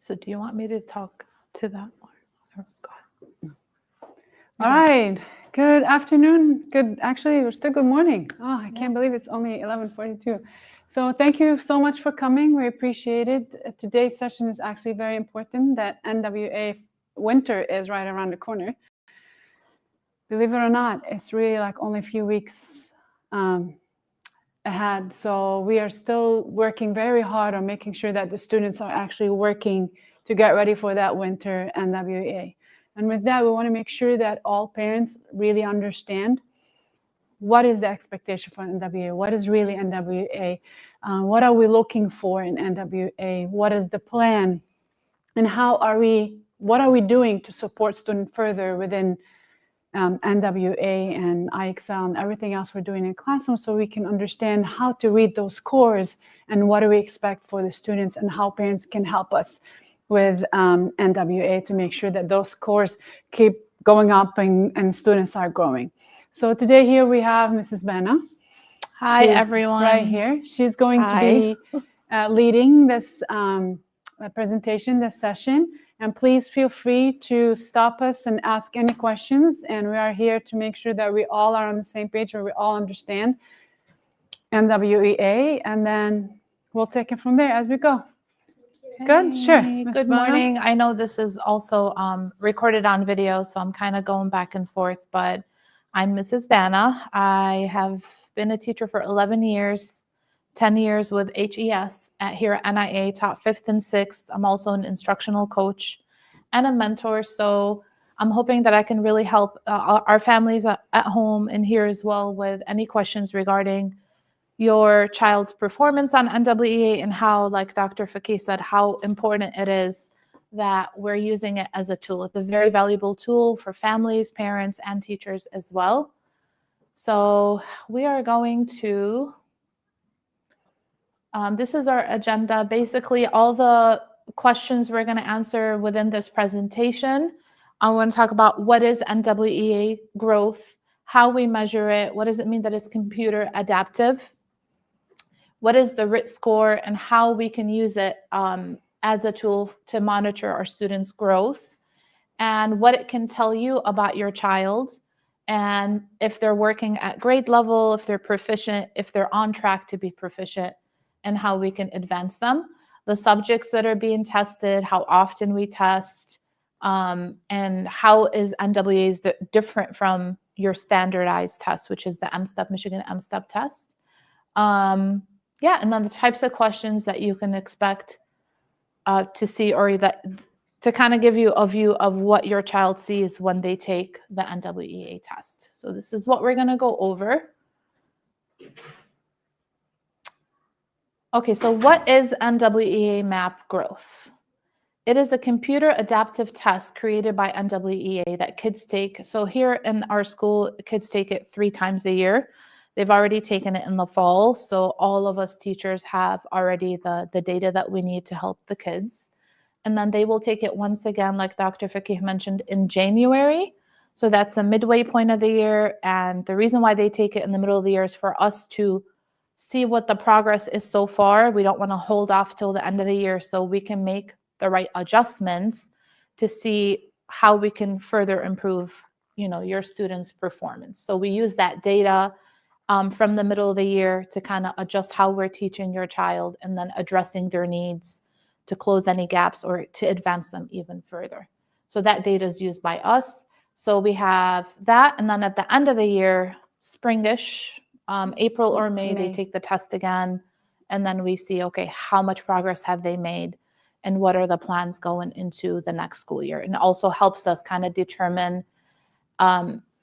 So do you want me to talk to that? All right. Good afternoon. Actually, we're still good morning. Oh, I can't believe it's only 11:42. So thank you so much for coming. We appreciate it. Today's session is actually very important. That NWEA winter is right around the corner. Believe it or not, it's really like only a few weeks ahead. So we are still working very hard on making sure that the students are actually working to get ready for that winter NWEA. And with that, we want to make sure that all parents really understand what is the expectation for NWEA, what is really NWEA, what are we looking for in NWEA, what is the plan, and what are we doing to support students further within NWEA and IXL and everything else we're doing in classroom, so we can understand how to read those cores and what do we expect for the students and how parents can help us with NWEA to make sure that those cores keep going up and students are growing. So today here we have Mrs. Banna. Hi, everyone. Right here. She's going to be leading this presentation, this session. And please feel free to stop us and ask any questions. And we are here to make sure that we all are on the same page or we all understand NWEA. And then we'll take it from there as we go. Okay. Good, sure. Good morning. I know this is also recorded on video, so I'm kind of going back and forth, but I'm Mrs. Banna. I have been a teacher for 11 years, 10 years with HES here at NIA, taught 5th and 6th. I'm also an instructional coach and a mentor. So I'm hoping that I can really help our families at home and here as well with any questions regarding your child's performance on NWEA and how, like Dr. Fakih said, how important it is that we're using it as a tool. It's a very valuable tool for families, parents, and teachers as well. So we are going to this is our agenda. Basically, all the questions we're going to answer within this presentation. I want to talk about what is NWEA growth, how we measure it, what does it mean that it's computer adaptive, what is the RIT score, and how we can use it as a tool to monitor our students' growth, and what it can tell you about your child, and if they're working at grade level, if they're proficient, if they're on track to be proficient, and how we can advance them, the subjects that are being tested, how often we test, and how is NWEA different from your standardized test, which is the MSTEP, Michigan MSTEP test. And then the types of questions that you can expect to see, or that to kind of give you a view of what your child sees when they take the NWEA test. So this is what we're going to go over. Okay, so what is NWEA MAP growth? It is a computer adaptive test created by NWEA that kids take. So here in our school, kids take it 3 times a year. They've already taken it in the fall. So all of us teachers have already the data that we need to help the kids. And then they will take it once again, like Dr. Fakih mentioned, in January. So that's the midway point of the year. And the reason why they take it in the middle of the year is for us to see what the progress is so far. We don't want to hold off till the end of the year so we can make the right adjustments to see how we can further improve, your students' performance. So we use that data from the middle of the year to kind of adjust how we're teaching your child and then addressing their needs to close any gaps or to advance them even further. So that data is used by us. So we have that. And then at the end of the year, springish, April or May, they take the test again. And then we see, okay, how much progress have they made and what are the plans going into the next school year? And it also helps us kind of determine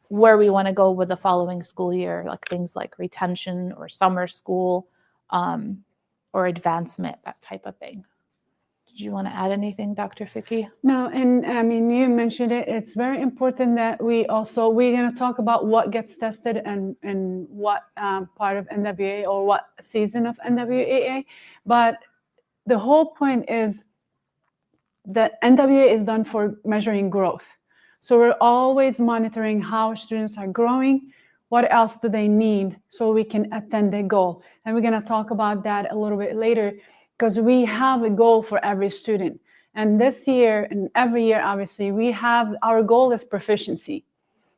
where we want to go with the following school year, like things like retention or summer school or advancement, that type of thing. Did you want to add anything, Dr. Fakih? No, and I mean, you mentioned it. It's very important that we're going to talk about what gets tested and what part of NWEA or what season of NWEA. But the whole point is that NWEA is done for measuring growth. So we're always monitoring how students are growing, what else do they need so we can attain their goal. And we're going to talk about that a little bit later, because we have a goal for every student. And this year and every year, obviously, we have, our goal is proficiency.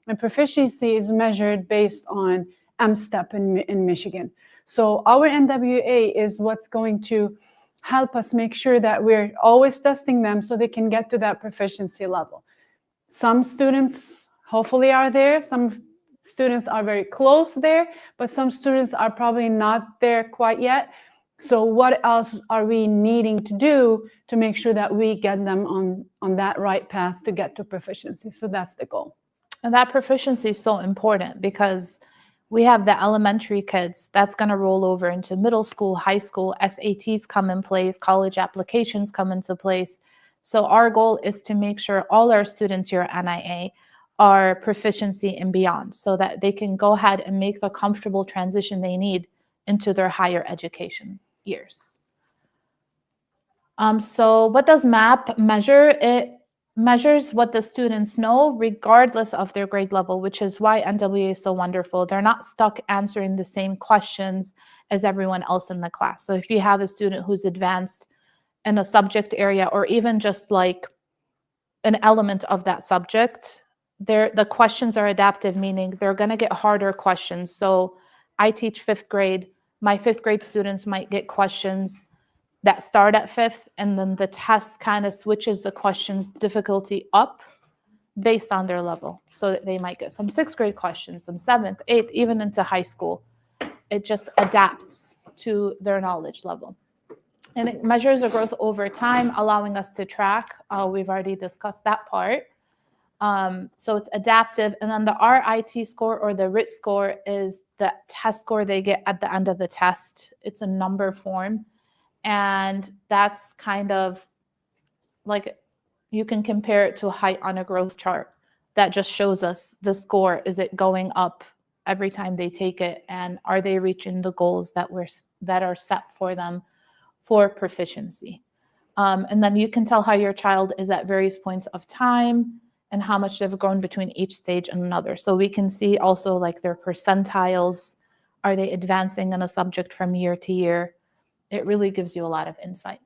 And proficiency is measured based on MSTEP in Michigan. So our NWEA is what's going to help us make sure that we're always testing them so they can get to that proficiency level. Some students hopefully are there, some students are very close there, but some students are probably not there quite yet. So what else are we needing to do to make sure that we get them on that right path to get to proficiency? So that's the goal. And that proficiency is so important because we have the elementary kids that's going to roll over into middle school, high school, SATs come in place, college applications come into place. So our goal is to make sure all our students here at NIA are proficiency and beyond so that they can go ahead and make the comfortable transition they need into their higher education years. So what does MAP measure? It measures what the students know regardless of their grade level, which is why NWEA is so wonderful. They're not stuck answering the same questions as everyone else in the class. So if you have a student who's advanced in a subject area or even just like an element of that subject, the questions are adaptive, meaning they're going to get harder questions. So I teach 5th grade. My 5th grade students might get questions that start at 5th, and then the test kind of switches the questions difficulty up based on their level. So that they might get some 6th grade questions, some 7th, 8th, even into high school. It just adapts to their knowledge level. And it measures the growth over time, allowing us to track. We've already discussed that part. So it's adaptive. And then the RIT score or the RIT score is the test score they get at the end of the test. It's a number form. And that's kind of like, you can compare it to a height on a growth chart that just shows us the score. Is it going up every time they take it? And are they reaching the goals that are set for them for proficiency? And then you can tell how your child is at various points of time and how much they've grown between each stage and another. So we can see also like their percentiles. Are they advancing in a subject from year to year? It really gives you a lot of insight.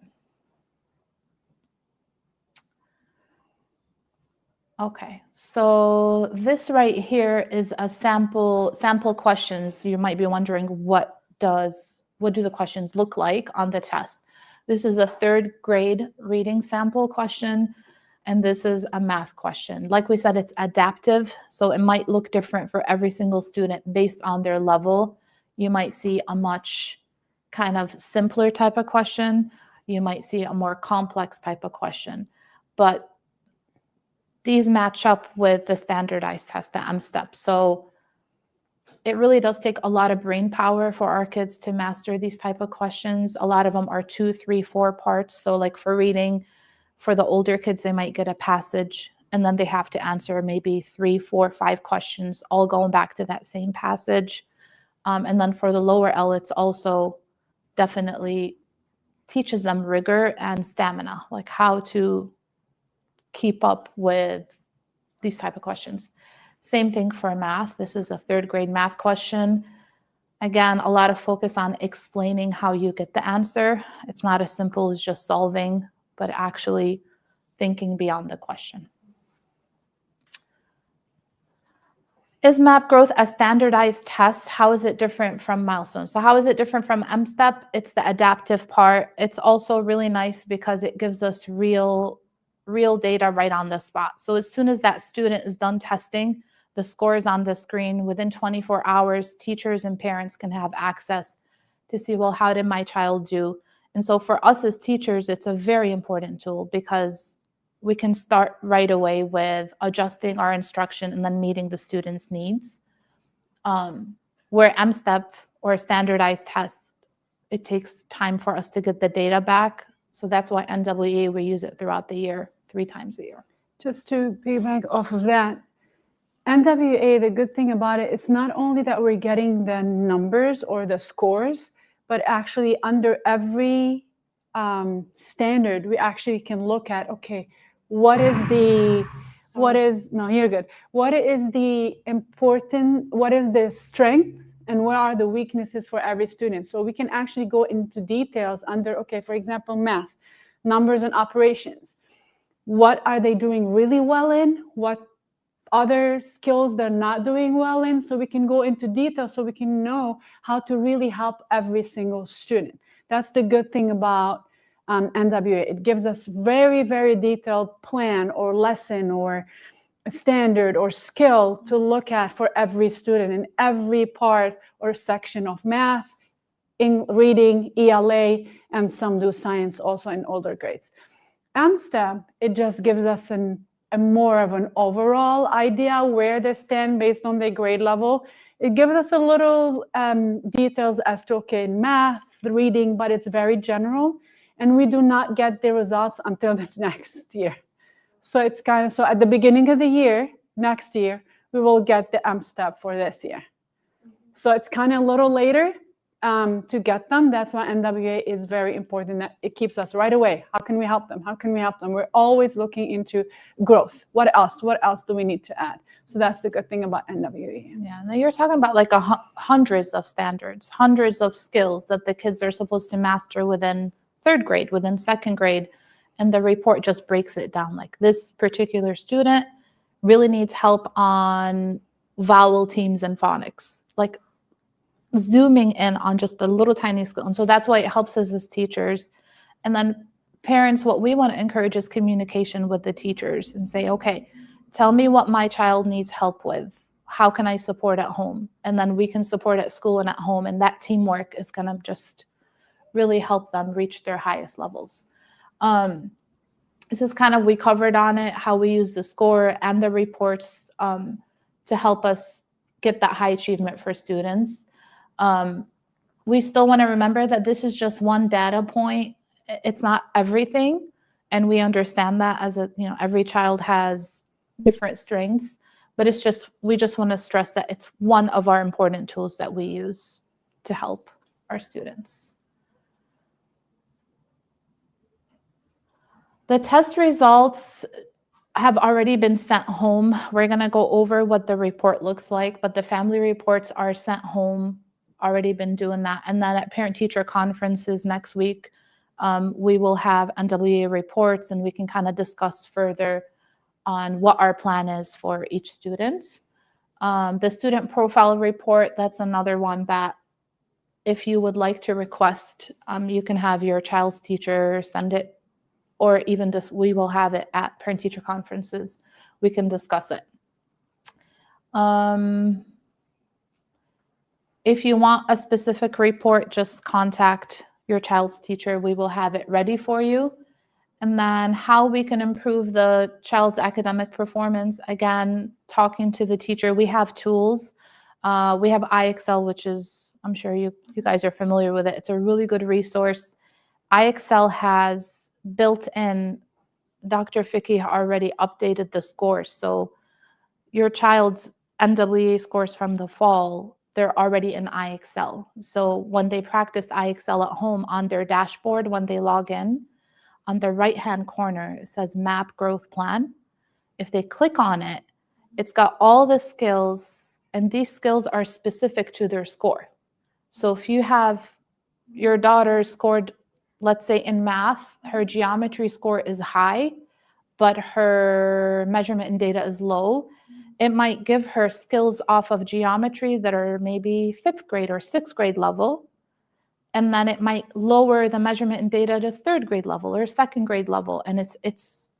Okay, so this right here is a sample questions. You might be wondering what do the questions look like on the test. This is a 3rd grade reading sample question, and this is a math question. Like we said, it's adaptive, so it might look different for every single student based on their level. You might see a much kind of simpler type of question. You might see a more complex type of question, but these match up with the standardized test, the MSTEP. So it really does take a lot of brain power for our kids to master these type of questions. A lot of them are 2, 3, 4 parts. So like for reading, for the older kids, they might get a passage and then they have to answer maybe 3, 4, 5 questions, all going back to that same passage. And then for the lower L, it's also definitely teaches them rigor and stamina, like how to keep up with these type of questions. Same thing for math. This is a 3rd grade math question. Again, a lot of focus on explaining how you get the answer. It's not as simple as just solving, but actually thinking beyond the question. Is MAP growth a standardized test? How is it different from milestones? So how is it different from MSTEP? It's the adaptive part. It's also really nice because it gives us real data right on the spot. So as soon as that student is done testing, the score is on the screen. Within 24 hours, teachers and parents can have access to see, well, how did my child do? And so for us as teachers, it's a very important tool because we can start right away with adjusting our instruction and then meeting the students' needs. Where MSTEP or a standardized test, it takes time for us to get the data back. So that's why NWEA, we use it throughout the year, 3 times a year. Just to piggyback off of that, NWEA, the good thing about it, it's not only that we're getting the numbers or the scores, but actually under every standard, we actually can look at, okay, what is the strengths and what are the weaknesses for every student? So we can actually go into details under, okay, for example, math, numbers and operations. what are they doing really well in, what other skills they're not doing well in, so we can go into detail so we can know how to really help every single student. That's the good thing about NWEA. It gives us very, very detailed plan or lesson or standard or skill to look at for every student in every part or section of math, in reading, ELA, and some do science also in older grades. MSTEP, it just gives us a more of an overall idea where they stand based on their grade level. It gives us a little details as to, okay, math, the reading, but it's very general. And we do not get the results until the next year. So it's kind of, so at the beginning of the year, next year, we will get the MSTEP for this year. So it's kind of a little later to get them. That's why NWEA is very important, that it keeps us right away. How can we help them? How can we help them? We're always looking into growth. What else? What else do we need to add? So that's the good thing about NWEA. Yeah, now you're talking about like hundreds of standards, hundreds of skills that the kids are supposed to master within third grade, within second grade. And the report just breaks it down. Like this particular student really needs help on vowel teams and phonics, like zooming in on just the little tiny skill. And so that's why it helps us as teachers. And then parents, what we want to encourage is communication with the teachers and say, okay, tell me what my child needs help with. How can I support at home? And then we can support at school and at home. And that teamwork is going to just really help them reach their highest levels. This is kind of, we covered on it, how we use the score and the reports to help us get that high achievement for students. We still want to remember that this is just one data point. It's not everything. And we understand that as every child has different strengths, but we just want to stress that it's one of our important tools that we use to help our students. The test results have already been sent home. We're going to go over what the report looks like, but the family reports are sent home, already been doing that. And then at parent-teacher conferences next week, we will have NWEA reports and we can kind of discuss further on what our plan is for each student. The student profile report, that's another one that if you would like to request, you can have your child's teacher send it, or even just we will have it at parent-teacher conferences. We can discuss it. If you want a specific report, just contact your child's teacher. We will have it ready for you. And then how we can improve the child's academic performance. Again, talking to the teacher. We have tools. We have IXL, which is, I'm sure you guys are familiar with it. It's a really good resource. IXL has built in, Dr. Fakih already updated the scores. So your child's NWEA scores from the fall, they're already in IXL. So when they practice IXL at home on their dashboard, when they log in, on the right-hand corner, it says Map Growth Plan. If they click on it, it's got all the skills, and these skills are specific to their score. So if you have your daughter scored, let's say in math, her geometry score is high, but her measurement and data is low, it might give her skills off of geometry that are maybe 5th grade or 6th grade level. And then it might lower the measurement and data to 3rd grade level or 2nd grade level. And it's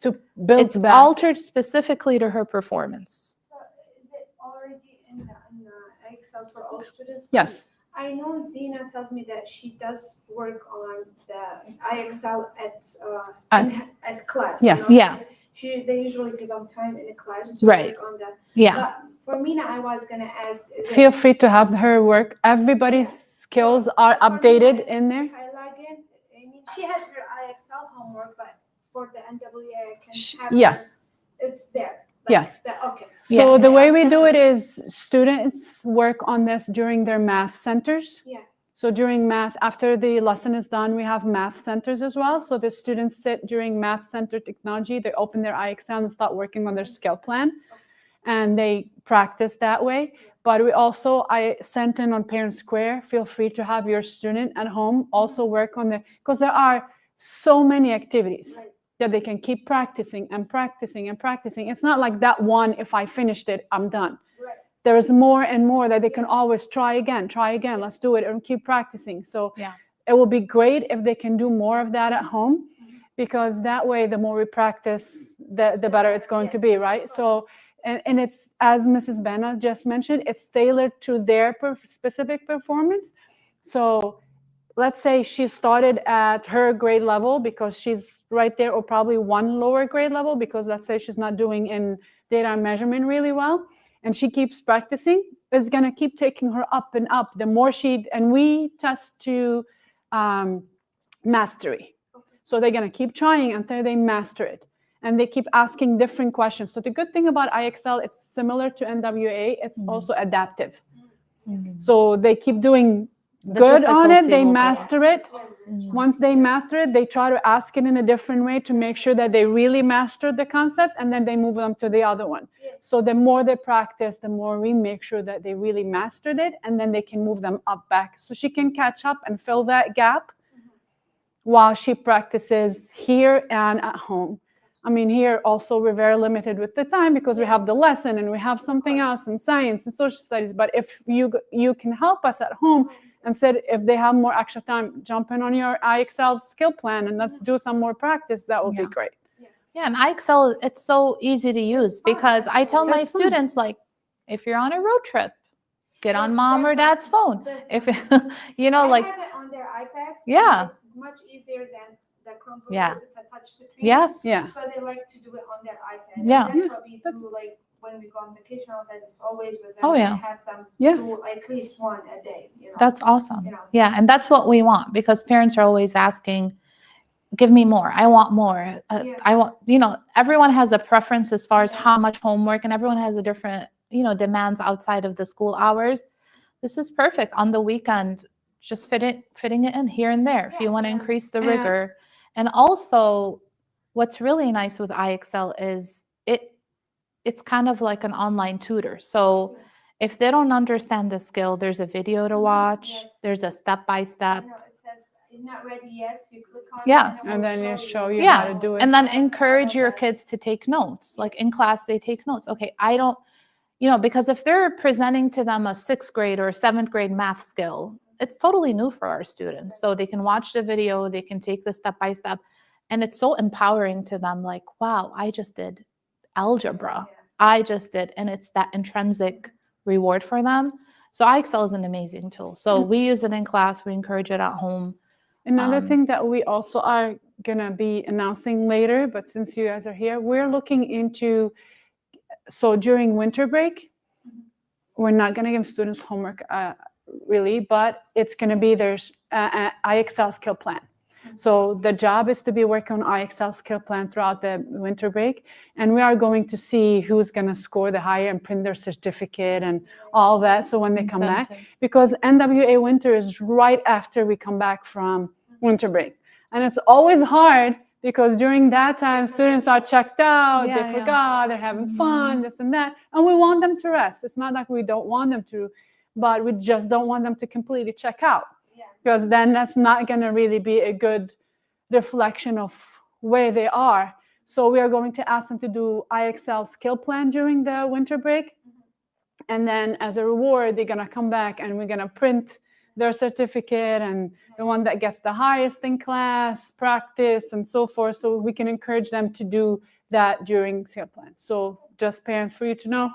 to build it's back. altered specifically to her performance. So is it already in the Excel for all students? Yes. I know Zina tells me that she does work on the IXL at class. Yes. Yeah. They usually give them time in the class to Right. work on that. Yeah. But for Mina, I was gonna ask. Feel free to have her work. Everybody's skills are updated in there. If I log in, I mean, she has her IXL homework, but for the NWEA, I can have Yes. her, it's there. Yes. Okay. So Yeah. the way we do it is students work on this during their math centers. Yeah. So during math, after the lesson is done, we have math centers as well. So the students sit during math center technology, they open their IXL and start working on their skill plan. And they practice that way. But I sent in on Parent Square, feel free to have your student at home also work on because there are so many activities. Right. that they can keep practicing and practicing and practicing. It's not like that one, if I finished it, I'm done. Right. There's more and more that they can always try again, let's do it, and keep practicing. So Yeah. it will be great if they can do more of that at home, because that way, the more we practice, the better it's going to be, right? So, and it's, as Mrs. Banna just mentioned, it's tailored to their specific performance. So let's say she started at her grade level because she's right there, or probably one lower grade level because let's say she's not doing in data and measurement really well, and she keeps practicing, it's going to keep taking her up and up. The more and we test to mastery. So they're going to keep trying until they master it. And they keep asking different questions. So the good thing about IXL, it's similar to NWEA. It's also adaptive. So they keep doing good on it. They master it. Once they master it, they try to ask it in a different way to make sure that they really mastered the concept, and then they move them to the other one. So the more they practice, the more we make sure that they really mastered it, and then they can move them up back. So she can catch up and fill that gap while she practices here and at home. I mean, here also we're very limited with the time because we have the lesson and we have something else in science and social studies. But if you can help us at home and said, if they have more extra time, jump in on your IXL skill plan and let's do some more practice, that would be great. Yeah, and IXL, it's so easy to use because I tell my students, like, if you're on a road trip, get on mom or dad's phone. If you know, like, I have it on their iPad. Yeah. It's much easier than the Chromebook Yeah. because it's a touch screen. Yes. Yeah. So they like to do it on their iPad. Yeah. And that's what we do, like when we go on vacation, all that, it's always with them. Oh, yeah. And have them Yes. do at least one a day. You know? That's awesome. You know. Yeah, and that's what we want because parents are always asking, give me more. I want more. Yeah. I want, everyone has a preference as far as how much homework, and everyone has a different, demands outside of the school hours. This is perfect on the weekend, just fitting it in here and there if you want to increase the rigor. And also, what's really nice with IXL is it's kind of like an online tutor. So if they don't understand the skill, there's a video to watch. Yes. There's a step-by-step. It says it's not ready yet. You click on Yes. it And then you show you Yeah. how to do it. And then encourage your kids to take notes. Like in class, they take notes. Okay, I don't, because if they're presenting to them a 6th grade or 7th grade math skill, it's totally new for our students. So they can watch the video, they can take the step-by-step, and it's so empowering to them. Like, wow, I just did algebra. I just did. And it's that intrinsic reward for them. So IXL is an amazing tool. So we use it in class. We encourage it at home. Another thing that we also are going to be announcing later, but since you guys are here, we're looking into, so during winter break, we're not going to give students homework really, but it's going to be their IXL skill plan. So the job is to be working on IXL skill plan throughout the winter break. And we are going to see who's going to score the higher and print their certificate and all that. So when they come back, because NWEA winter is right after we come back from winter break. And it's always hard because during that time, students are checked out, they forgot, they're having fun, this and that. And we want them to rest. It's not like we don't want them to, but we just don't want them to completely check out. Because then that's not going to really be a good reflection of where they are. So we are going to ask them to do IXL skill plan during the winter break. And then as a reward, they're going to come back and we're going to print their certificate and the one that gets the highest in class, practice, and so forth. So we can encourage them to do that during skill plan. So just parents, for you to know,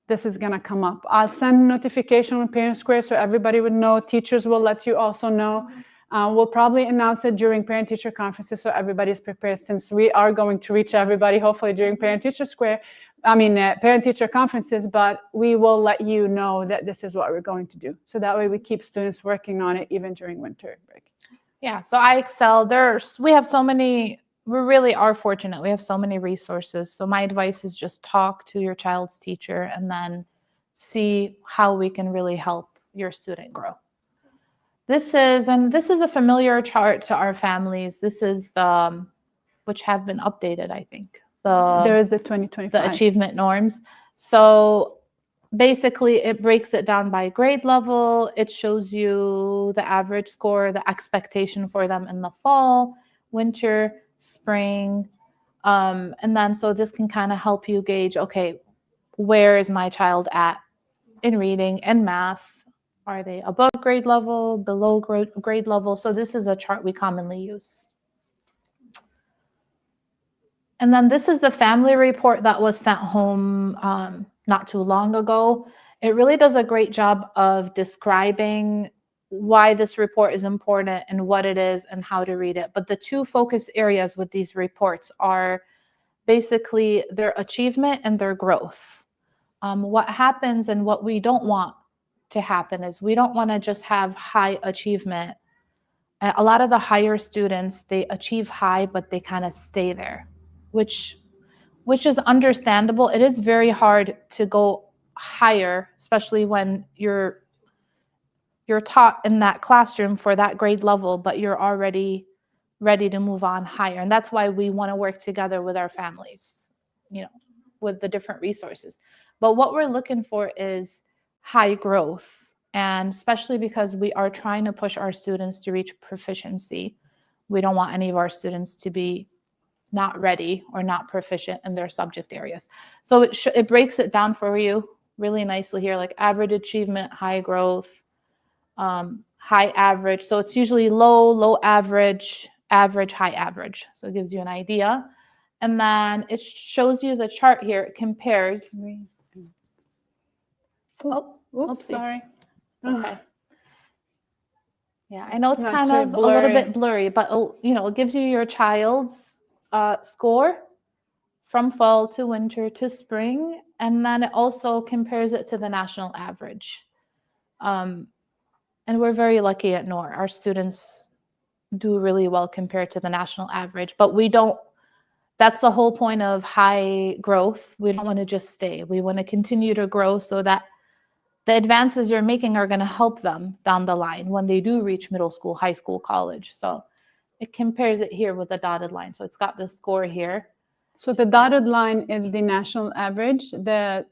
this is going to come up. I'll send a notification on Parent Square so everybody would know. Teachers will let you also know. We'll probably announce it during parent-teacher conferences so everybody's prepared, since we are going to reach everybody, hopefully during parent-teacher parent-teacher conferences, but we will let you know that this is what we're going to do. So that way we keep students working on it even during winter break. Yeah, so IXL, we have so many, we really are fortunate. We have so many resources. So my advice is just talk to your child's teacher and then see how we can really help your student grow. This is a familiar chart to our families. This is which have been updated, I think. There is the 2025. The achievement norms. So basically it breaks it down by grade level. It shows you the average score, the expectation for them in the fall, winter, spring. And then so this can kind of help you gauge, okay, where is my child at in reading and math? Are they above grade level, below grade level? So this is a chart we commonly use. And then this is the family report that was sent home not too long ago. It really does a great job of describing why this report is important and what it is and how to read it. But the two focus areas with these reports are basically their achievement and their growth. What happens and what we don't want to happen is we don't want to just have high achievement. A lot of the higher students, they achieve high, but they kind of stay there, which is understandable. It is very hard to go higher, especially when you're taught in that classroom for that grade level, but you're already ready to move on higher. And that's why we want to work together with our families, with the different resources. But what we're looking for is high growth, and especially because we are trying to push our students to reach proficiency. We don't want any of our students to be not ready or not proficient in their subject areas. So it breaks it down for you really nicely here, like average achievement, high growth, high average. So it's usually low average, average, high average. So it gives you an idea. And then it shows you the chart here. It compares. Oops, sorry. Okay. Yeah, I know it's Not kind too of a little blurry. bit blurry, but it gives you your child's score from fall to winter to spring, and then it also compares it to the national average. And we're very lucky at Noor. Our students do really well compared to the national average, but that's the whole point of high growth. We don't want to just stay. We want to continue to grow so that the advances you're making are going to help them down the line when they do reach middle school, high school, college. So it compares it here with a dotted line. So it's got the score here. So the dotted line is the national average. The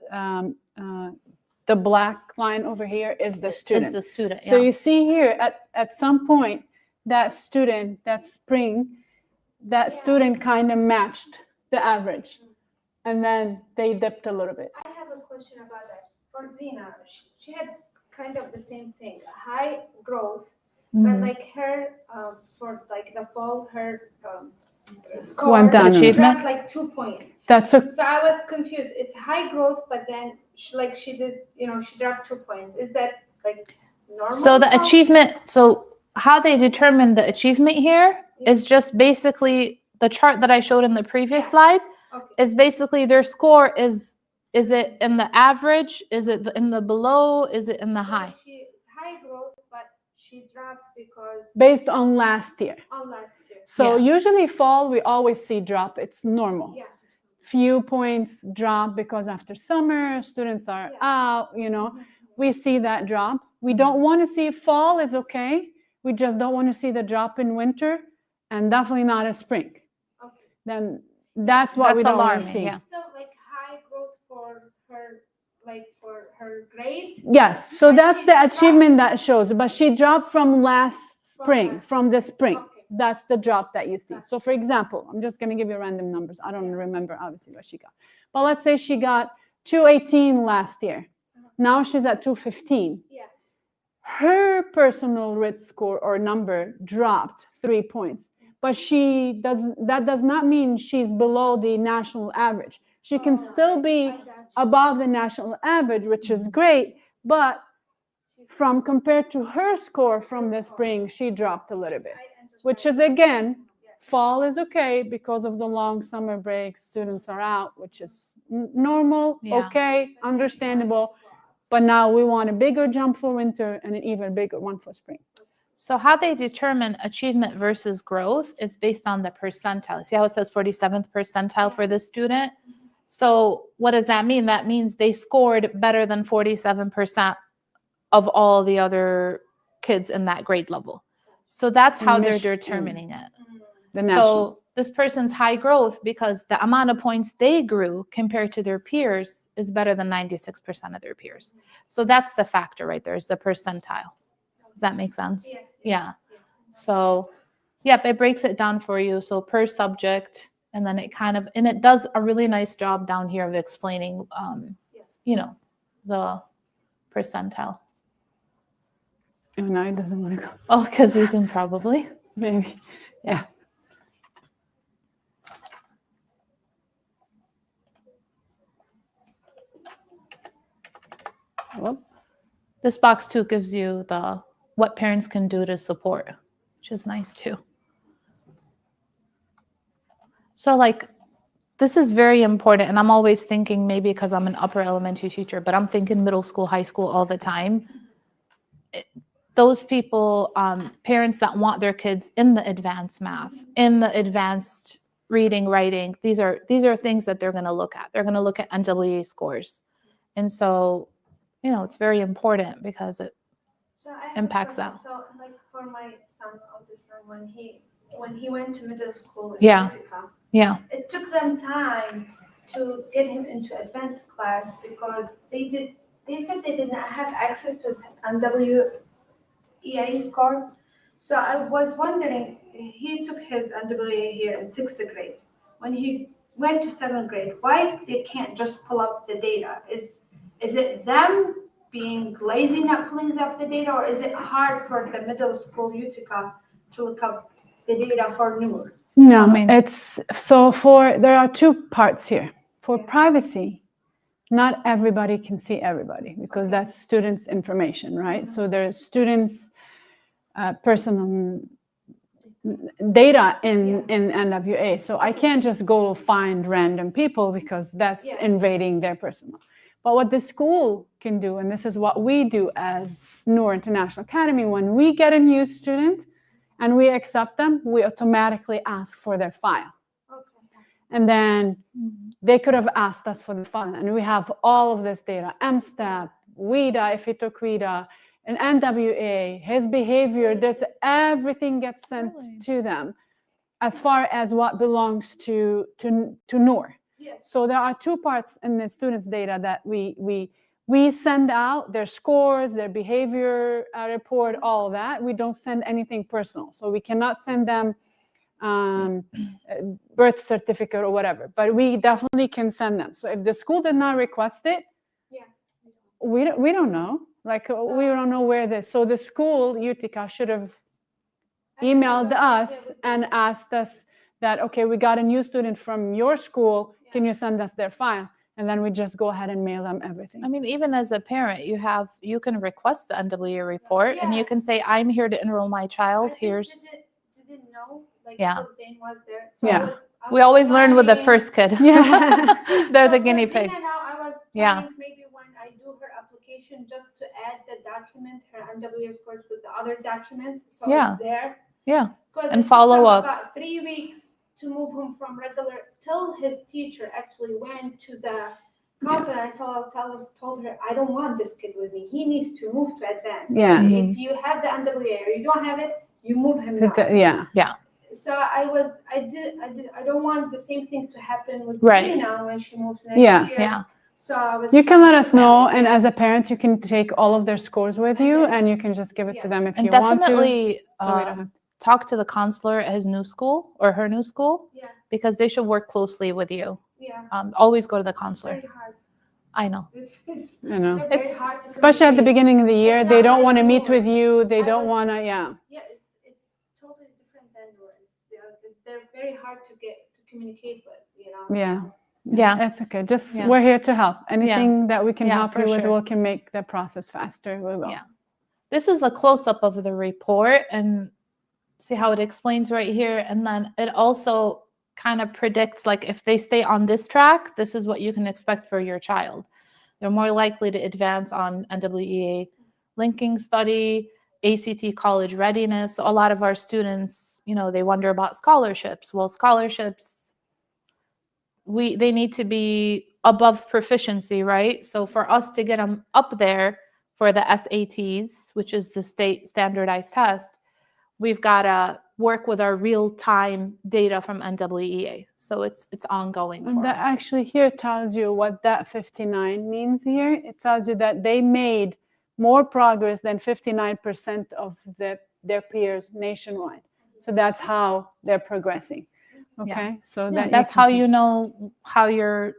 black line over here is the student. Is the student. So yeah. you see here at some point that student, that spring, that student kind of matched the average, and then they dipped a little bit. I have a question about that. For Zina, she had kind of the same thing, high growth, but like her, for like the fall, her score Went down. Achievement? dropped like 2 points. That's So I was confused. It's high growth, but then she dropped 2 points. Is that like normal? So the achievement, so how they determine the achievement here is just basically the chart that I showed in the previous slide is basically their score is it in the average? Is it in the below? Is it in the high? She's high growth, but she dropped because based on last year. So Yeah. usually fall, we always see drop. It's normal. Yeah. Few points drop because after summer, students are out, we see that drop. We don't want to see fall is okay. We just don't want to see the drop in winter and definitely not in spring. Okay. Then that's what we don't want to see. Yeah. So like high growth for her grade? Yes, so that's the achievement that shows, but she dropped from last spring, from the spring. Okay. That's the drop that you see. So for example, I'm just going to give you random numbers. I don't remember obviously what she got. But let's say she got 218 last year. Now she's at 215. Yeah. Her personal RIT score or number dropped 3 points. But that does not mean she's below the national average. She can still be above the national average, which is great, but compared to her score from the spring, she dropped a little bit, which is again, fall is okay because of the long summer break, students are out, which is normal, okay, understandable, but now we want a bigger jump for winter and an even bigger one for spring. So how they determine achievement versus growth is based on the percentile. See how it says 47th percentile for this student? So what does that mean? That means they scored better than 47% of all the other kids in that grade level. So that's how they're determining it. So this person's high growth because the amount of points they grew compared to their peers is better than 96% of their peers. So that's the factor right there, is the percentile. Does that make sense? Yes. Yeah. So Yep, it breaks it down for you. So per subject, and then it does a really nice job down here of explaining, the percentile. Oh, no, it doesn't want to go. Oh, because using probably. Maybe. Yeah. Whoop. This box too gives you what parents can do to support, which is nice too. So like, this is very important, and I'm always thinking, maybe because I'm an upper elementary teacher, but I'm thinking middle school, high school all the time. Those people, parents that want their kids in the advanced math, in the advanced reading, writing, these are things that they're going to look at. They're going to look at NWEA scores. And so, it's very important because it impacts that. So like for my son, oldest son, when he went to middle school in Yeah. Utica, Yeah. it took them time to get him into advanced class because they said they did not have access to his NWEA score. So I was wondering, he took his NWEA here in 6th grade. When he went to 7th grade, why they can't just pull up the data? Is it them being lazy not pulling up the data, or is it hard for the middle school Utica to look up the data for Noor? No, there are two parts here. For privacy, not everybody can see everybody because that's students' information, right? So there's students' personal data in NWEA. So I can't just go find random people because that's invading their personal. But what the school can do, and this is what we do as Noor International Academy, when we get a new student and we accept them, we automatically ask for their file. And then they could have asked us for the file. And we have all of this data, MSTEP, WEDA, if he took WEDA, and NWEA, his behavior, everything gets sent to them as far as what belongs to Noor. Yes. So there are two parts in the students' data that we send out, their scores, their behavior report, all of that. We don't send anything personal. So we cannot send them birth certificate or whatever, but we definitely can send them. So if the school did not request it, we don't know. Like, we don't know where this. So the school, Utica, should have emailed us and asked us that, okay, we got a new student from your school. Can you send us their file? And then we just go ahead and mail them everything. I mean, even as a parent, you can request the NWEA report, and you can say, I'm here to enroll my child. Here's. Didn't know, like, Yeah. Zane was there. So yeah. We always learn with the first kid. Yeah. They're the guinea pig. Now I was planning maybe when I do her application just to add the document, her NWEA scores with the other documents. So it's there. Yeah. And follow up. About 3 weeks to move him from regular till his teacher actually went to the counselor and told her, I don't want this kid with me. He needs to move to advanced. Yeah. If you have the NWEA or you don't have it, you move him down. Yeah. So I don't want the same thing to happen with Right. Zina when she moves next year. Yeah. So I was. You can let us know, and as a parent, you can take all of their scores with you, and you can just give it to them if you want to. Definitely So we don't have. talk to the counselor at his new school or her new school, Yeah. because they should work closely with you. Yeah. Always go to the counselor. Very hard. I know. I know. Very hard to Especially at the communicate. beginning of the year, It's they not don't like want to meet Noor. with you. They I don't was- want to, Yeah, it's totally different than yours. They're very hard to communicate with, Yeah. Yeah. That's okay. Just Yeah. we're here to help. Anything that we can Yeah, help for you with, sure. we can make the process faster. We will. Yeah. This is a close-up of the report, and see how it explains right here. And then it also kind of predicts, like, if they stay on this track, this is what you can expect for your child. They're more likely to advance on NWEA linking study, ACT college readiness. So a lot of our students, they wonder about scholarships. Well, scholarships, they need to be above proficiency, right? So for us to get them up there for the SATs, which is the state standardized test, we've got to work with our real-time data from NWEA. So it's ongoing And for that us. actually here tells you what that 59 means here. It tells you that they made more progress than 59% of their peers nationwide. So that's how they're progressing. Okay, so Yeah, that that's can how keep- you know how your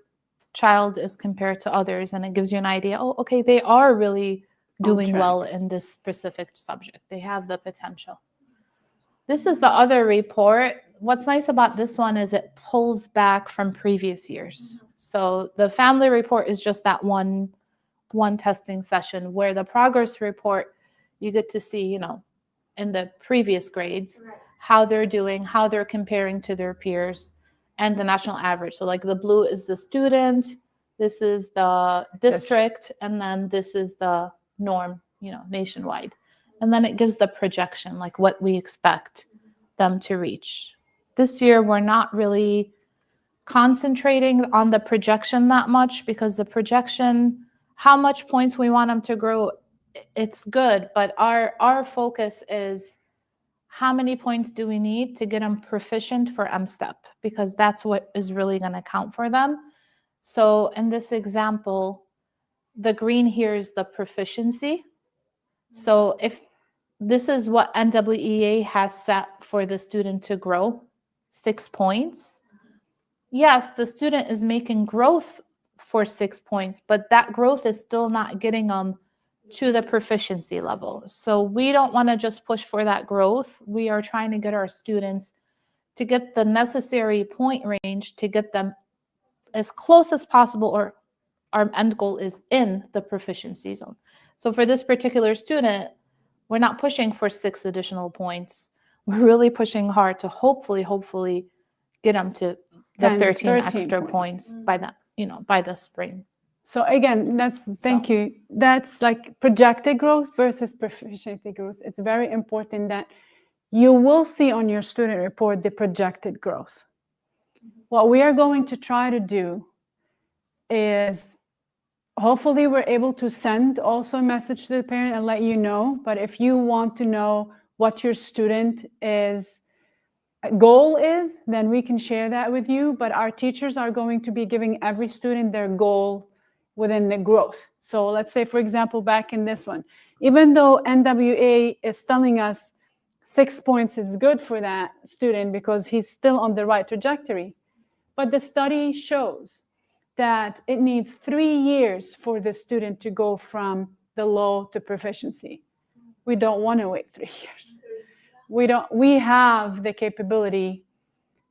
child is compared to others, and it gives you an idea. Oh, okay, they are really doing track. well in this specific subject. They have the potential. This is the other report. What's nice about this one is it pulls back from previous years. So the family report is just that one testing session, where the progress report, you get to see, you know, in the previous grades, how they're doing, how they're comparing to their peers, and the national average. So like the blue is the student, this is the district, and then this is the norm, you know, nationwide. And then it gives the projection, like what we expect them to reach. This year, we're not really concentrating on the projection that much, because the projection, how much points we want them to grow, it's good, but our focus is how many points do we need to get them proficient for M-STEP, because that's what is really going to count for them. So in this example, the green here is the proficiency. So if this is what NWEA has set for the student to grow, 6 points. Yes, the student is making growth for 6 points, but that growth is still not getting them to the proficiency level. So we don't want to just push for that growth. We are trying to get our students to get the necessary point range to get them as close as possible, or our end goal is in the proficiency zone. So for this particular student, we're not pushing for 6 additional points. We're really pushing hard to hopefully get them to the 13 extra points by that, you know, by the spring. So again, thank you. That's like projected growth versus proficiency growth. It's very important that you will see on your student report the projected growth. What we are going to try to do is, hopefully we're able to send also a message to the parent and let you know. But if you want to know what your student goal is, then we can share that with you. But our teachers are going to be giving every student their goal within the growth. So let's say, for example, back in this one, even though NWEA is telling us 6 points is good for that student because he's still on the right trajectory, but the study shows that it needs 3 years for the student to go from the low to proficiency. We don't want to wait 3 years. We have the capability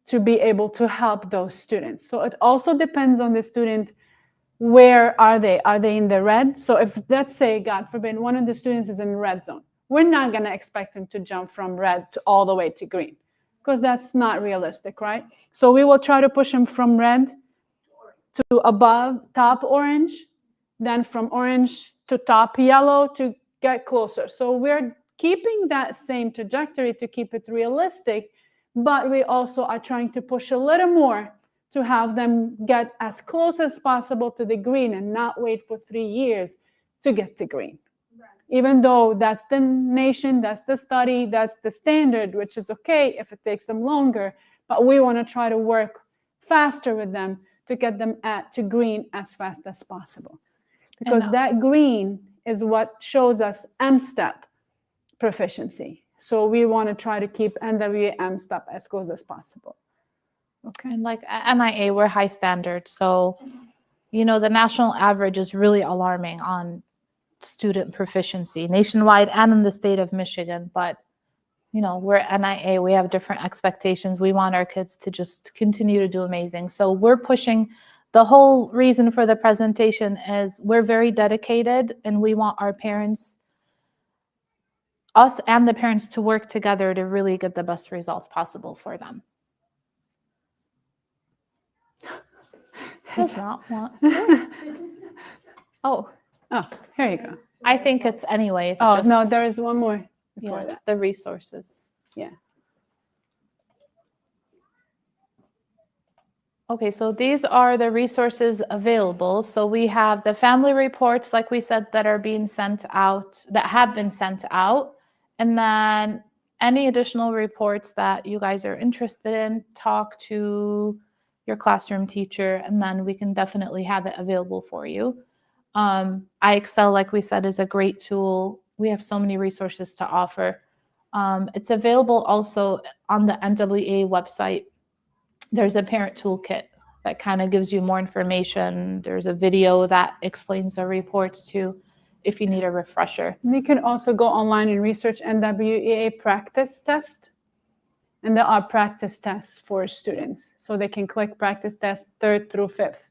to be able to help those students. So it also depends on the student. Where are they? Are they in the red? So if, let's say, God forbid, one of the students is in red zone, we're not going to expect them to jump from red to all the way to green, because that's not realistic, right? So we will try to push them from red to above top orange, then from orange to top yellow to get closer. So we're keeping that same trajectory to keep it realistic, but we also are trying to push a little more to have them get as close as possible to the green and not wait for 3 years to get to green. Right. Even though that's the nation, that's the study, that's the standard, which is okay if it takes them longer, but we want to try to work faster with them to get them to green as fast as possible. Because that green is what shows us M-STEP proficiency. So we want to try to keep NWEA M-STEP as close as possible. Okay. And like NIA, we're high standard. So, you know, the national average is really alarming on student proficiency nationwide and in the state of Michigan. But, you know, we're NIA, we have different expectations. We want our kids to just continue to do amazing. So we're pushing. The whole reason for the presentation is we're very dedicated, and we want our parents, us and the parents, to work together to really get the best results possible for them. Does not want to. Oh, here you go. I think it's anyway. It's just, no, there is one more before that. The resources. Yeah. Okay, so these are the resources available. So we have the family reports, like we said, that are being sent out, that have been sent out. And then any additional reports that you guys are interested in, talk to your classroom teacher, and then we can definitely have it available for you. iExcel, like we said, is a great tool. We have so many resources to offer. It's available also on the NWEA website. There's a parent toolkit that kind of gives you more information. There's a video that explains the reports too, if you need a refresher. You can also go online and research NWEA practice test. And there are practice tests for students. So they can click practice test 3rd through 5th.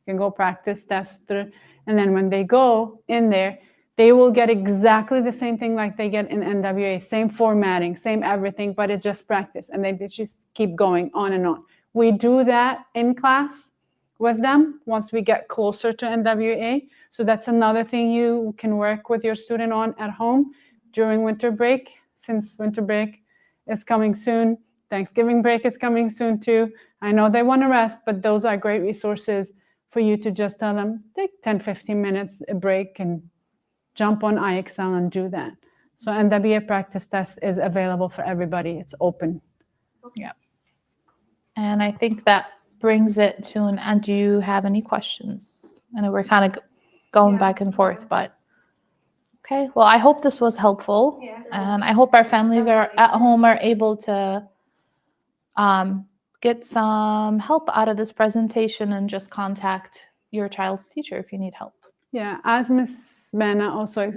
You can go practice test through, and then when they go in there, they will get exactly the same thing like they get in NWEA, same formatting, same everything, but it's just practice. And they just keep going on and on. We do that in class with them once we get closer to NWEA. So that's another thing you can work with your student on at home during winter break, since winter break is coming soon. Thanksgiving break is coming soon too. I know they want to rest, but those are great resources for you to just tell them, take 10, 15 minutes a break and jump on IXL and do that. So NWEA practice test is available for everybody. It's open. Yeah. And I think that brings it to an end. Do you have any questions? I know we're kind of going back and forth, but okay. Well, I hope this was helpful. Yeah. And I hope our families are at home are able to get some help out of this presentation and just contact your child's teacher if you need help. Yeah, as Ms. Banna also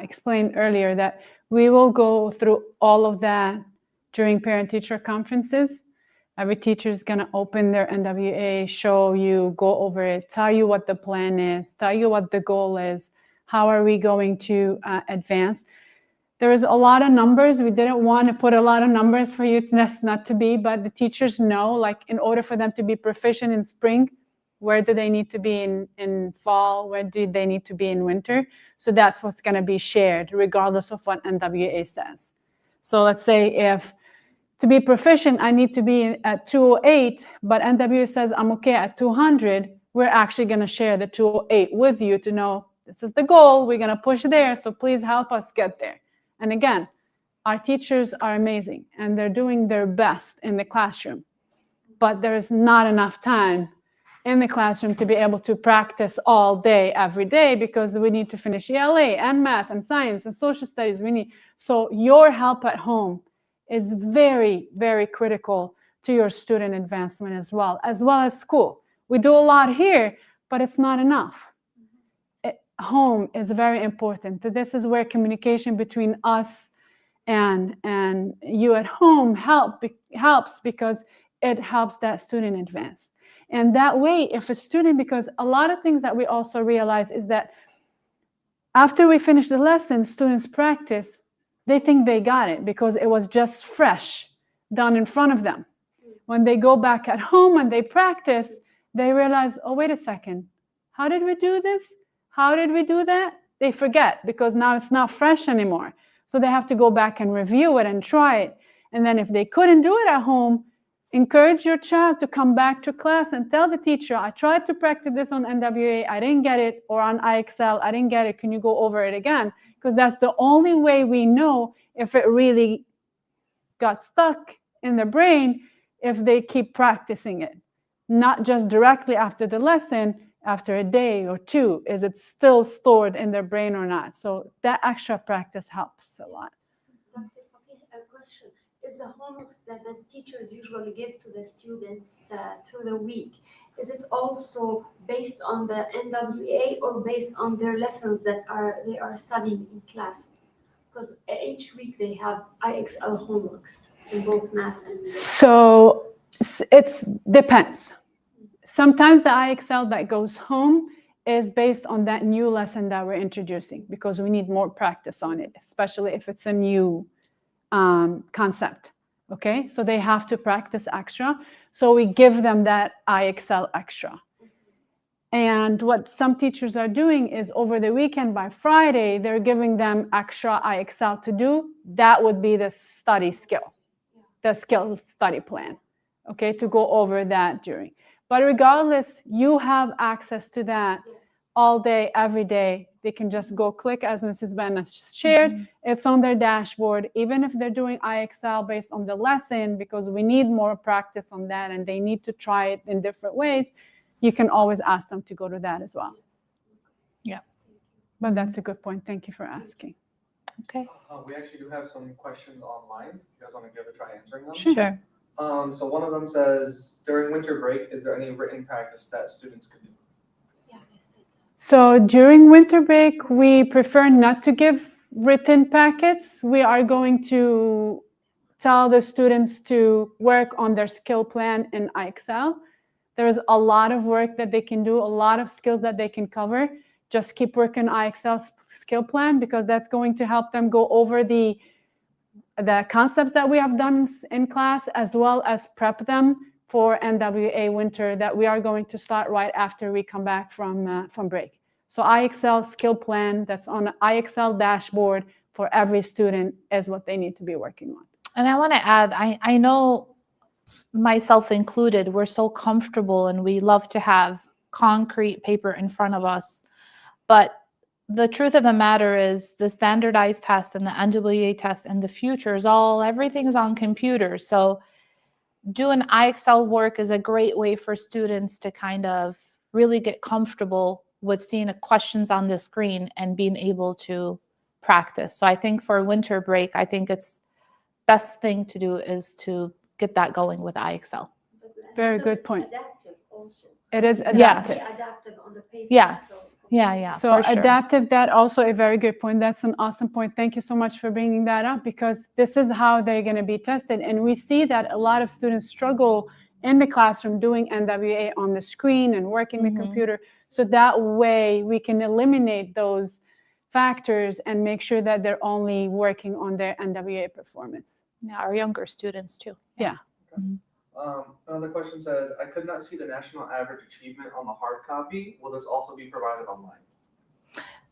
explained earlier, that we will go through all of that during parent-teacher conferences. Every teacher is going to open their NWEA, show you, go over it, tell you what the plan is, tell you what the goal is, how are we going to advance. There is a lot of numbers. We didn't want to put a lot of numbers for you to not to be, but the teachers know, like, in order for them to be proficient in spring, where do they need to be in fall? Where do they need to be in winter? So that's what's going to be shared, regardless of what NWEA says. So let's say if to be proficient, I need to be at 208, but NWEA says I'm okay at 200, we're actually going to share the 208 with you to know this is the goal. We're going to push there, so please help us get there. And again, our teachers are amazing, and they're doing their best in the classroom, but there's not enough time in the classroom to be able to practice all day, every day, because we need to finish ELA and math and science and social studies. So your help at home is very, very critical to your student advancement as well as school. We do a lot here, but it's not enough. Home is very important. This is where communication between us and you at home helps, because it helps that student advance. And that way, if a student, because a lot of things that we also realize is that after we finish the lesson, students practice, they think they got it because it was just fresh, done in front of them. When they go back at home and they practice, they realize, oh, wait a second, how did we do this? How did we do that? They forget, because now it's not fresh anymore. So they have to go back and review it and try it. And then if they couldn't do it at home, encourage your child to come back to class and tell the teacher, I tried to practice this on NWEA, I didn't get it, or on IXL, I didn't get it, can you go over it again? Because that's the only way we know if it really got stuck in the brain, if they keep practicing it. Not just directly after the lesson, after a day or two, is it still stored in their brain or not? So that extra practice helps a lot. Dr. Fakih, a question. Is the homeworks that the teachers usually give to the students through the week, is it also based on the NWEA or based on their lessons that they are studying in classes? Because each week they have IXL homeworks in both math and... So it depends. Sometimes the IXL that goes home is based on that new lesson that we're introducing, because we need more practice on it, especially if it's a new concept. Okay, so they have to practice extra. So we give them that IXL extra. And what some teachers are doing is over the weekend, by Friday, they're giving them extra IXL to do. That would be the study skill, the skill study plan, okay, to go over that during. But regardless, you have access to that all day, every day. They can just go click, as Mrs. Banna shared. It's on their dashboard, even if they're doing IXL based on the lesson, because we need more practice on that and they need to try it in different ways. You can always ask them to go to that as well. Yeah, but that's a good point. Thank you for asking. Okay. We actually do have some questions online. If you guys want to give a try answering them? Sure. So one of them says, during winter break, is there any written practice that students could do? So during winter break, we prefer not to give written packets. We are going to tell the students to work on their skill plan in IXL. There's a lot of work that they can do, a lot of skills that they can cover. Just keep working IXL skill plan because that's going to help them go over the concepts that we have done in class, as well as prep them for NWEA winter that we are going to start right after we come back from break. So IXL skill plan that's on the IXL dashboard for every student is what they need to be working on. And I want to add, I know myself included, we're so comfortable and we love to have concrete paper in front of us. But the truth of the matter is the standardized test and the NWEA test and the future is everything's on computers. So doing IXL work is a great way for students to kind of really get comfortable with seeing the questions on the screen and being able to practice. So I think for winter break, I think it's best thing to do is to get that going with IXL. Very good point. Adaptive also. It is adaptive. Yes. Adaptive on the paper. Yes. Yeah. So for sure. adaptive, that also a very good point. That's an awesome point. Thank you so much for bringing that up because this is how they're going to be tested. And we see that a lot of students struggle in the classroom doing NWEA on the screen and working the computer. So that way we can eliminate those factors and make sure that they're only working on their NWEA performance. Yeah, our younger students too. Yeah. Another question says, I could not see the national average achievement on the hard copy. Will this also be provided online?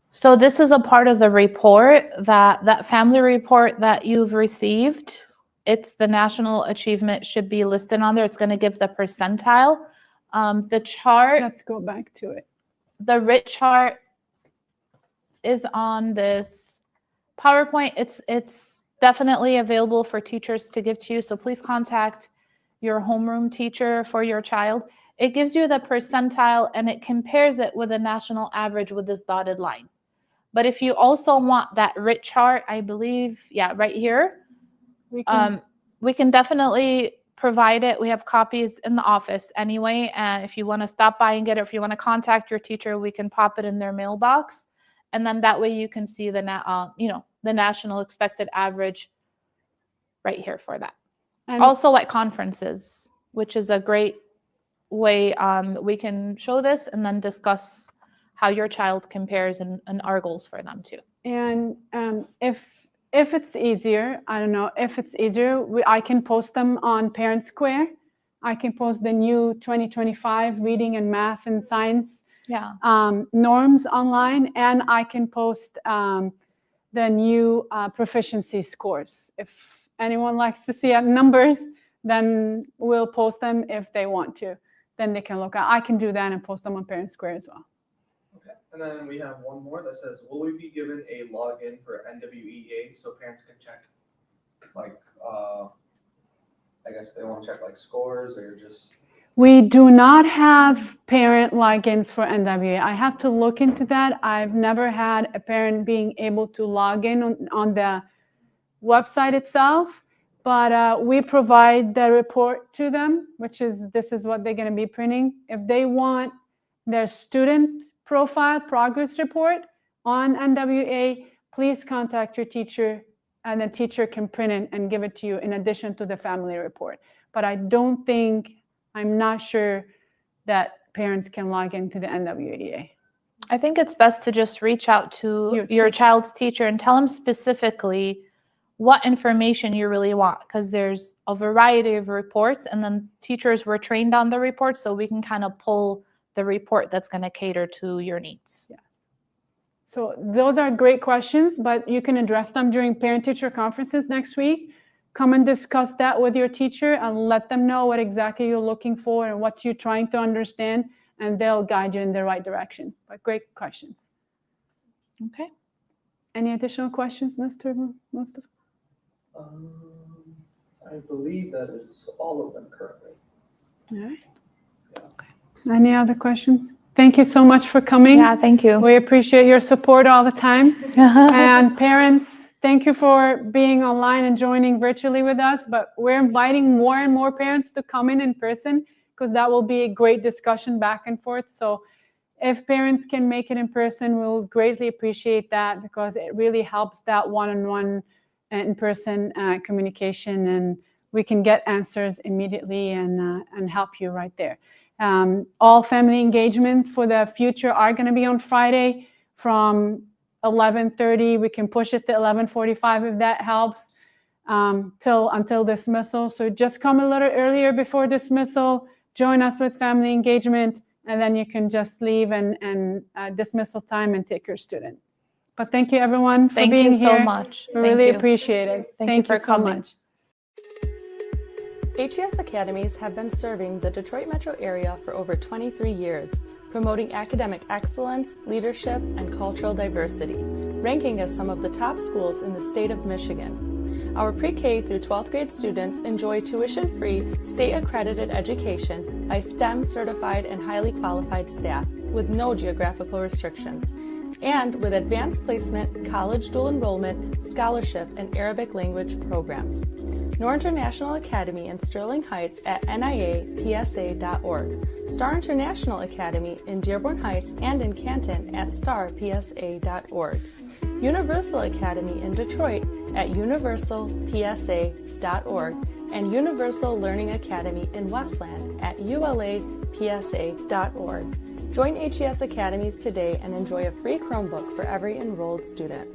So this is a part of the report, that family report that you've received. It's the national achievement should be listed on there. It's going to give the percentile. The chart, Let's go back to it. the RIT chart is on this PowerPoint. It's definitely available for teachers to give to you. So please contact your homeroom teacher for your child. It gives you the percentile and it compares it with a national average with this dotted line. But if you also want that RIT chart, I believe, right here, we can definitely provide it. We have copies in the office anyway. And if you want to stop by and get it, if you want to contact your teacher, we can pop it in their mailbox. And then that way you can see the national expected average right here for that. And also at conferences, which is a great way we can show this and then discuss how your child compares and our goals for them too. And if it's easier, I don't know, if it's easier, I can post them on Parent Square. I can post the new 2025 reading and math and science norms online, and I can post the new proficiency scores. If anyone likes to see numbers, then we'll post them if they want to. Then they can look at. I can do that and post them on Parent Square as well. Okay, and then we have one more that says, will we be given a login for NWEA so parents can check, like, I guess they want to check like scores or just... We do not have parent logins for NWEA. I have to look into that. I've never had a parent being able to log in on the website itself, but we provide the report to them, this is what they're going to be printing. If they want their student profile progress report on NWEA, please contact your teacher and the teacher can print it and give it to you in addition to the family report. But I'm not sure that parents can log into the NWEA. I think it's best to just reach out to your child's teacher and tell them specifically what information you really want, because there's a variety of reports and then teachers were trained on the report, so we can kind of pull the report that's going to cater to your needs. Yes. So those are great questions, but you can address them during parent-teacher conferences next week. Come and discuss that with your teacher and let them know what exactly you're looking for and what you're trying to understand, and they'll guide you in the right direction. But great questions. Okay. Any additional questions, Mr. Mustafa? I believe that is all of them currently. All right. Yeah. Okay. Any other questions? Thank you so much for coming. Yeah, thank you. We appreciate your support all the time. And parents, Thank you for being online and joining virtually with us, but we're inviting more and more parents to come in person, because that will be a great discussion back and forth. So if parents can make it in person, we'll greatly appreciate that, because it really helps that one-on-one in-person communication, and we can get answers immediately and help you right there. All family engagements for the future are going to be on Friday from 11:30. We can push it to 11:45 if that helps, until dismissal. So just come a little earlier before dismissal, join us with family engagement, and then you can just leave and dismissal time and take your student. But thank you everyone for being here. Thank you so much. We really appreciate it. Thank you for so coming. much. HES Academies have been serving the Detroit metro area for over 23 years, promoting academic excellence, leadership, and cultural diversity, ranking as some of the top schools in the state of Michigan. Our pre-K through 12th grade students enjoy tuition-free, state-accredited education by STEM certified and highly qualified staff with no geographical restrictions, and with advanced placement, college dual enrollment, scholarship, and Arabic language programs. Noor International Academy in Sterling Heights at NIAPSA.org, Star International Academy in Dearborn Heights and in Canton at StarPSA.org, Universal Academy in Detroit at UniversalPSA.org, and Universal Learning Academy in Westland at ULAPSA.org. Join HES Academies today and enjoy a free Chromebook for every enrolled student.